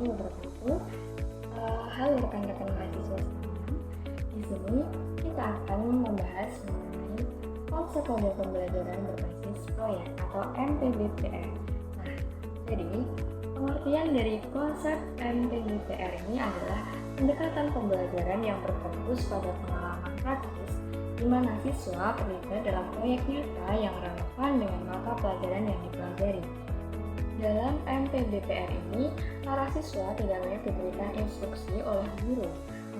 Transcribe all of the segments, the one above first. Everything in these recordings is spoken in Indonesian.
warahmatullahi wabarakatuh. Halo rekan-rekan mahasiswa sekalian. Di sini kita akan membahas mengenai konsep model pembelajaran berbasis proyek atau MPBPR. Nah, jadi pengertian dari konsep MPBPR ini adalah pendekatan pembelajaran yang berfokus pada pengalaman praktis di mana siswa terlibat dalam proyek nyata yang relevan dengan mata pelajaran yang dipelajari. Dalam MPBPR ini, para siswa tidak banyak diberikan instruksi oleh guru,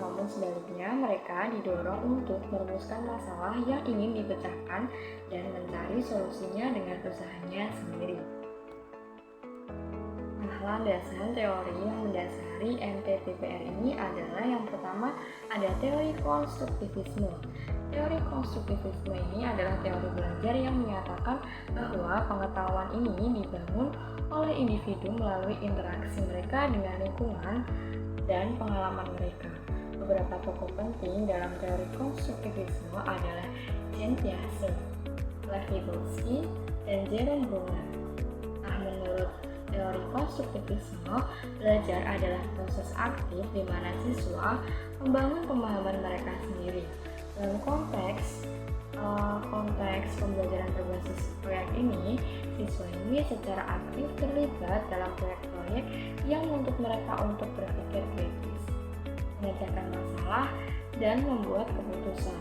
namun sebaliknya mereka didorong untuk merumuskan masalah yang ingin dipecahkan dan mencari solusinya dengan usahanya sendiri. Nah, landasan teori yang mendasari MPBPR ini adalah yang pertama ada teori konstruktivisme. Teori konstruktivisme ini adalah teori belajar yang menyatakan bahwa pengetahuan ini dibangun oleh individu melalui interaksi mereka dengan lingkungan dan pengalaman mereka. Beberapa tokoh penting dalam teori konstruktivisme adalah Jean Piaget, Lev Vygotsky, dan Jerome Bruner. Nah, menurut teori konstruktivisme, belajar adalah proses aktif di mana siswa membangun pemahaman mereka sendiri. Dalam konteks pembelajaran berbasis proyek ini, siswa ini secara aktif terlibat dalam proyek-proyek yang menuntut mereka untuk berpikir kritis, memecahkan masalah, dan membuat keputusan.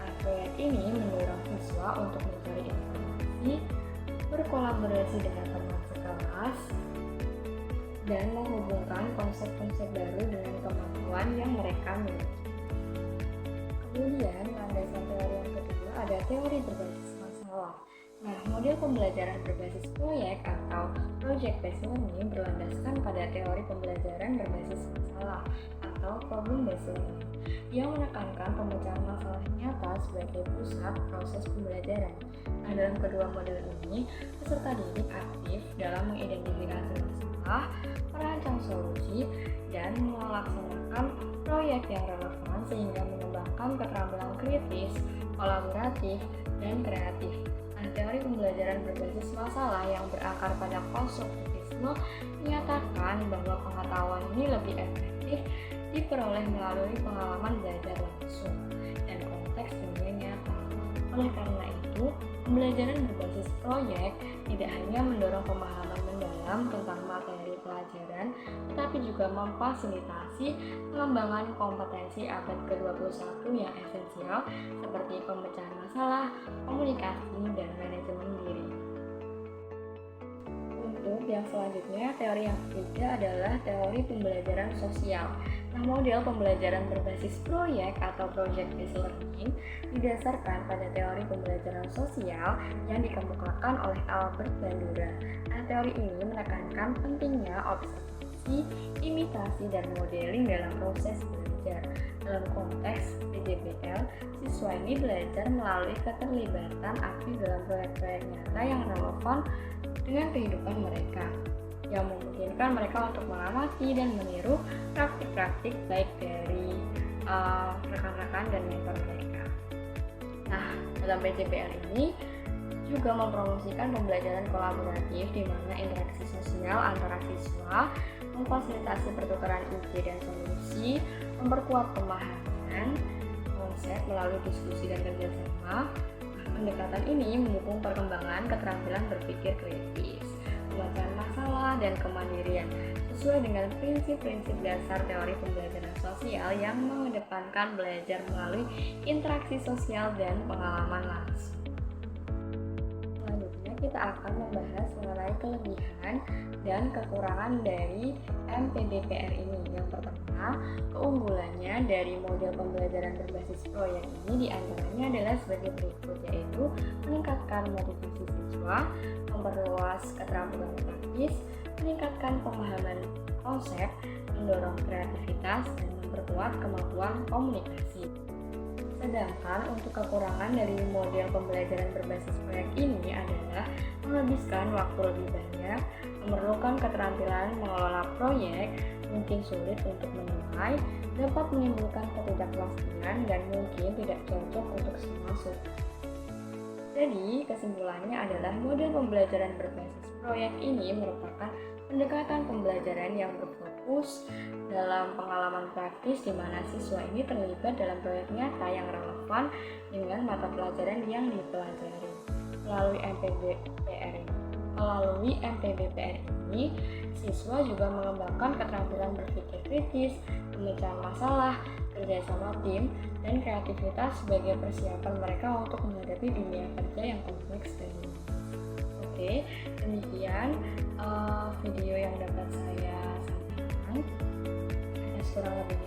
Nah, proyek ini mendorong siswa untuk mencari informasi, berkolaborasi dengan teman sekelas, dan menghubungkan konsep-konsep baru dengan kemampuan yang mereka miliki. Kemudian, landasan teori yang kedua ada teori berbasis masalah. Nah, model pembelajaran berbasis proyek atau project-based learning berlandaskan pada teori pembelajaran berbasis masalah atau problem-based learning yang menekankan pemecahan masalah nyata sebagai pusat proses pembelajaran. Nah, dalam kedua model ini, peserta didik aktif dalam mengidentifikasi masalah, merancang solusi, dan melaksanakan proyek yang relevan sehingga mengembangkan keterampilan kritis, kolaboratif, dan kreatif. Nah, teori pembelajaran berbasis masalah yang berakar pada konstruktivisme menyatakan bahwa pengetahuan ini lebih efektif diperoleh melalui pengalaman belajar langsung dan konteks dunia nyata. Oleh karena itu, pembelajaran berbasis proyek tidak hanya mendorong pemahaman mendalam tentang materi pelajaran, tetapi juga memfasilitasi pengembangan kompetensi abad ke-21 yang esensial seperti pemecahan masalah, komunikasi, dan manajemen diri. Untuk yang selanjutnya, teori yang ketiga adalah teori pembelajaran sosial. Nah, model pembelajaran berbasis proyek atau project-based learning didasarkan pada teori pembelajaran sosial yang dikemukakan oleh Albert Bandura. Nah, teori ini menekankan pentingnya observasi, imitasi, dan modeling dalam proses belajar. Dalam konteks PJBL, siswa ini belajar melalui keterlibatan aktif dalam proyek-proyek nyata yang relevan dengan kehidupan mereka, yang memungkinkan mereka untuk mengamati dan meniru praktik-praktik baik dari rekan-rekan dan mentor mereka. Nah, dalam PJBL ini juga mempromosikan pembelajaran kolaboratif di mana interaksi sosial antara siswa, memfasilitasi pertukaran ide dan solusi, memperkuat pemahaman konsep melalui diskusi dan kerjasama. Pendekatan ini mendukung perkembangan keterampilan berpikir kritis, pemecahan masalah, dan kemandirian sesuai dengan prinsip-prinsip dasar teori pembelajaran sosial yang mengedepankan belajar melalui interaksi sosial dan pengalaman langsung. Selanjutnya kita akan membahas mengenai kelebihan dan kekurangan dari MPBPR ini. Yang pertama, keunggulannya dari model pembelajaran berbasis proyek ini diantaranya adalah sebagai berikut, yaitu meningkatkan motivasi siswa, memperluas keterampilan praktis, meningkatkan pemahaman konsep, mendorong kreativitas, dan memperkuat kemampuan komunikasi. Sedangkan untuk kekurangan dari model pembelajaran berbasis proyek ini adalah menghabiskan waktu lebih banyak, memerlukan keterampilan mengelola proyek, mungkin sulit untuk menilai, dapat menimbulkan ketidakpastian, dan mungkin tidak cocok untuk semua siswa. Jadi, kesimpulannya adalah model pembelajaran berbasis proyek ini merupakan Pendekatan pembelajaran yang berfokus dalam pengalaman praktis di mana siswa ini terlibat dalam proyek nyata yang relevan dengan mata pelajaran yang dipelajari. Melalui MPBPR ini, siswa juga mengembangkan keterampilan berpikir kritis, pemecahan masalah, kerjasama tim, dan kreativitas sebagai persiapan mereka untuk menghadapi dunia kerja yang kompleks dan rumit. Oke, demikian video yang dapat saya sampaikan. Atas kurang lebih